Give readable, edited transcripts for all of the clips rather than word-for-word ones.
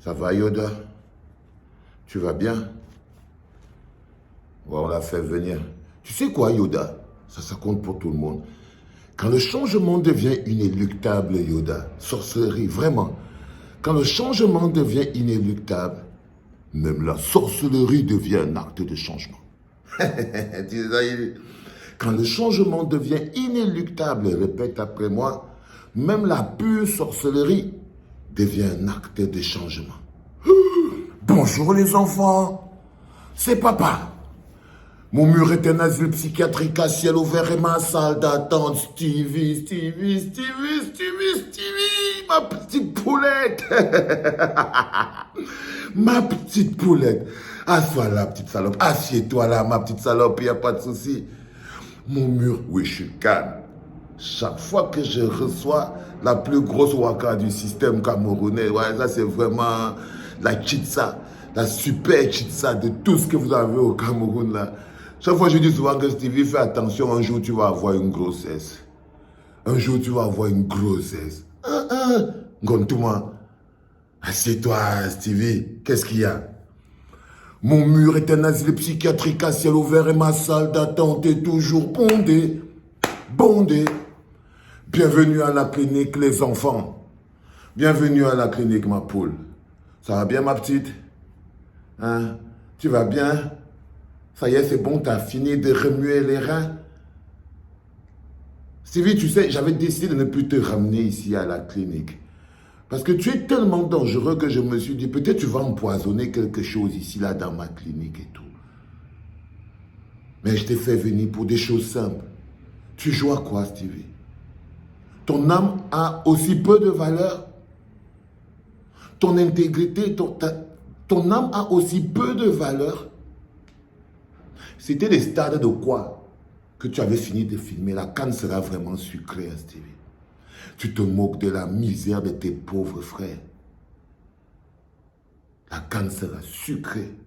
Ça va, Yoda? Tu vas bien? Ouais, on l'a fait venir. Tu sais quoi, Yoda? Ça compte pour tout le monde. Quand le changement devient inéluctable, Yoda, sorcellerie, vraiment. Quand le changement devient inéluctable, même la sorcellerie devient un acte de changement. Quand le changement devient inéluctable, répète après moi, même la pure sorcellerie devient un acte de changement. Bonjour les enfants, c'est papa. Mon mur est un asile psychiatrique à ciel ouvert et ma salle d'attente. Stevie, ma petite poulette. Ma petite poulette. Assois là, petite salope. Assieds-toi là, ma petite salope, il n'y a pas de souci. Mon mur, oui, je suis calme. Chaque fois que je reçois la plus grosse waka du système camerounais, ouais, ça c'est vraiment la chitsa, la super chitsa de tout ce que vous avez au Cameroun là. Chaque fois je dis souvent que Stevie, fais attention, un jour tu vas avoir une grossesse. Un jour tu vas avoir une grossesse. Gontouma, assieds-toi Stevie, qu'est-ce qu'il y a? Mon mur est un asile psychiatrique à ciel ouvert et ma salle d'attente est toujours bondée. Bondée. Bienvenue à la clinique, les enfants. Bienvenue à la clinique, ma poule. Ça va bien, ma petite? Hein? Tu vas bien? Ça y est, c'est bon, t'as fini de remuer les reins? Stevie, tu sais, j'avais décidé de ne plus te ramener ici à la clinique. Parce que tu es tellement dangereux que je me suis dit, peut-être tu vas empoisonner quelque chose ici, là, dans ma clinique et tout. Mais je t'ai fait venir pour des choses simples. Tu joues à quoi, Stevie? Ton âme a aussi peu de valeur. Ton intégrité, ton âme a aussi peu de valeur. C'était des stades de quoi que tu avais fini de filmer. La canne sera vraiment sucrée, hein, Stevie. Tu te moques de la misère de tes pauvres frères. La canne sera sucrée.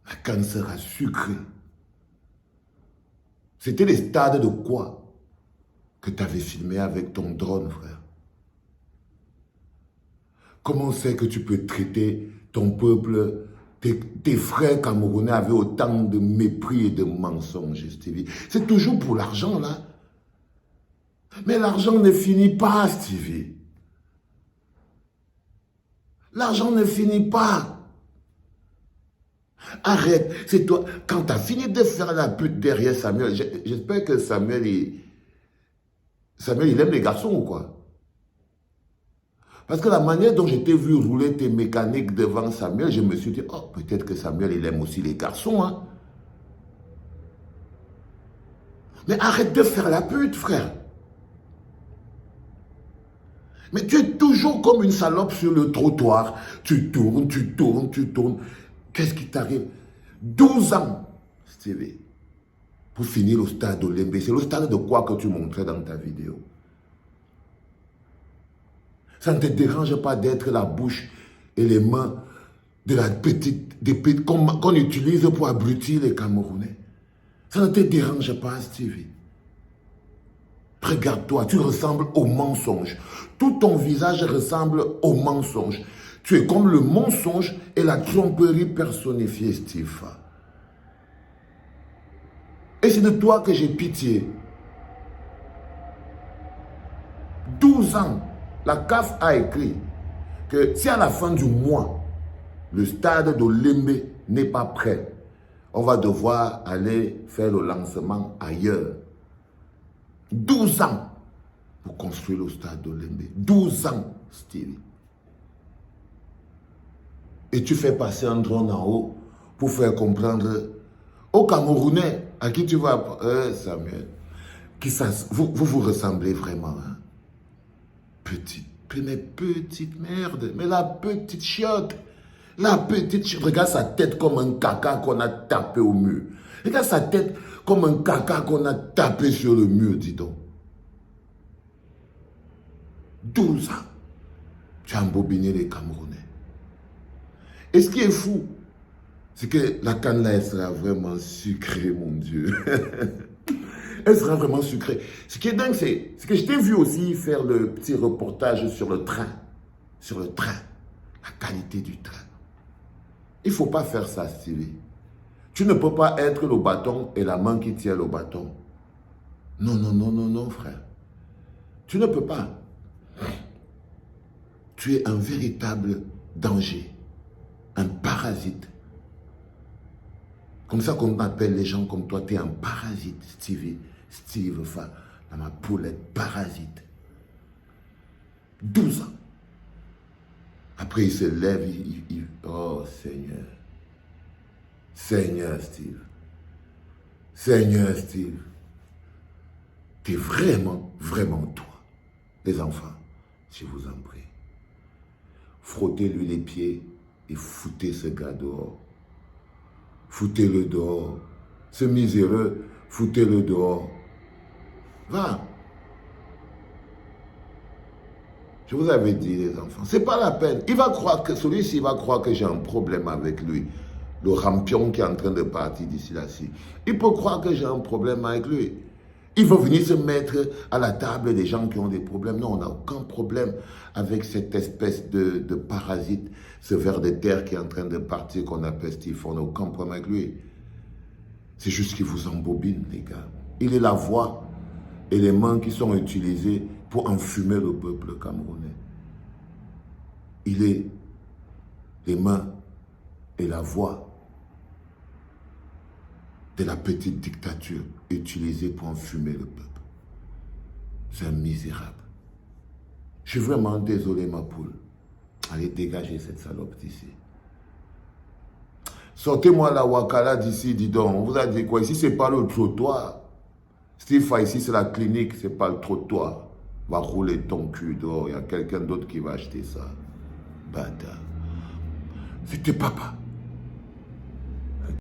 La canne sera sucrée. C'était des stades de quoi que tu avais filmé avec ton drone, frère? Comment c'est que tu peux traiter ton peuple, tes frères camerounais avec autant de mépris et de mensonges, Stevie? C'est toujours pour l'argent, là. Mais l'argent ne finit pas, Stevie. L'argent ne finit pas. Arrête, c'est toi. Quand tu as fini de faire la pute derrière Samuel, j'espère que Samuel, il aime les garçons ou quoi? Parce que la manière dont je t'ai vu rouler tes mécaniques devant Samuel, je me suis dit, oh, peut-être que Samuel, il aime aussi les garçons, hein. Mais arrête de faire la pute, frère. Mais tu es toujours comme une salope sur le trottoir. Tu tournes, tu tournes, tu tournes. Qu'est-ce qui t'arrive? 12 ans, Stevie, pour finir au stade Olembe. C'est le stade de quoi que tu montrais dans ta vidéo? Ça ne te dérange pas d'être la bouche et les mains de la petite qu'on utilise pour abrutir les Camerounais? Ça ne te dérange pas, Stevie? Regarde-toi, tu ressembles au mensonge. Tout ton visage ressemble au mensonge. Tu es comme le mensonge et la tromperie personnifiée, Steve. Et c'est de toi que j'ai pitié. 12 ans, la CAF a écrit que si à la fin du mois, le stade d'Olembe n'est pas prêt, on va devoir aller faire le lancement ailleurs. 12 ans pour construire le stade d'Olembe. 12 ans, Stevie. Et tu fais passer un drone en haut pour faire comprendre aux Camerounais à qui tu vas... Samuel, vous ressemblez vraiment. Hein? Mais petite merde, mais la petite chiotte. La petite chiotte. Regarde sa tête comme un caca qu'on a tapé au mur. Regarde sa tête comme un caca qu'on a tapé sur le mur, dis donc. 12 ans. Tu as embobiné les Camerounais. Et ce qui est fou, c'est que la canne là, elle sera vraiment sucrée, mon Dieu. Elle sera vraiment sucrée. Ce qui est dingue, c'est que je t'ai vu aussi faire le petit reportage sur le train. Sur le train. la qualité du train. Il ne faut pas faire ça, Stevie. Tu ne peux pas être le bâton et la main qui tient le bâton. Non, non, non, non, non, frère. Tu ne peux pas. Tu es un véritable danger, un parasite. Comme ça qu'on appelle les gens comme toi, tu es un parasite, Stevie. Steve, enfin, dans ma poulette, parasite. 12 ans. Après, il se lève, oh Seigneur. Seigneur Steve. Seigneur Steve. Tu es vraiment, vraiment toi. Les enfants, je vous en prie. Frottez-lui les pieds et foutez ce gars dehors. Foutez-le dehors. Ce miséreux, foutez-le dehors. Va. Je vous avais dit, les enfants, c'est pas la peine. Il va croire que celui-ci va croire que j'ai un problème avec lui. Le rampion qui est en train de partir d'ici là-ci. Il peut croire que j'ai un problème avec lui. Il va venir se mettre à la table des gens qui ont des problèmes. Non, on n'a aucun problème avec cette espèce de parasite, ce ver de terre qui est en train de partir qu'on appelle Steve. On n'a aucun problème avec lui. C'est juste qu'il vous embobine, les gars. Il est la voix et les mains qui sont utilisées pour enfumer le peuple camerounais. Il est les mains et la voix de la petite dictature utilisée pour enfumer le peuple. C'est un misérable. Je suis vraiment désolé, ma poule. Allez, dégagez cette salope d'ici. Sortez-moi la Wakala d'ici, dis donc. On vous a dit quoi? Ici, c'est pas le trottoir. Steve, ici, c'est la clinique, c'est pas le trottoir. Va rouler ton cul dehors. Il y a quelqu'un d'autre qui va acheter ça. Bâtard. C'était papa.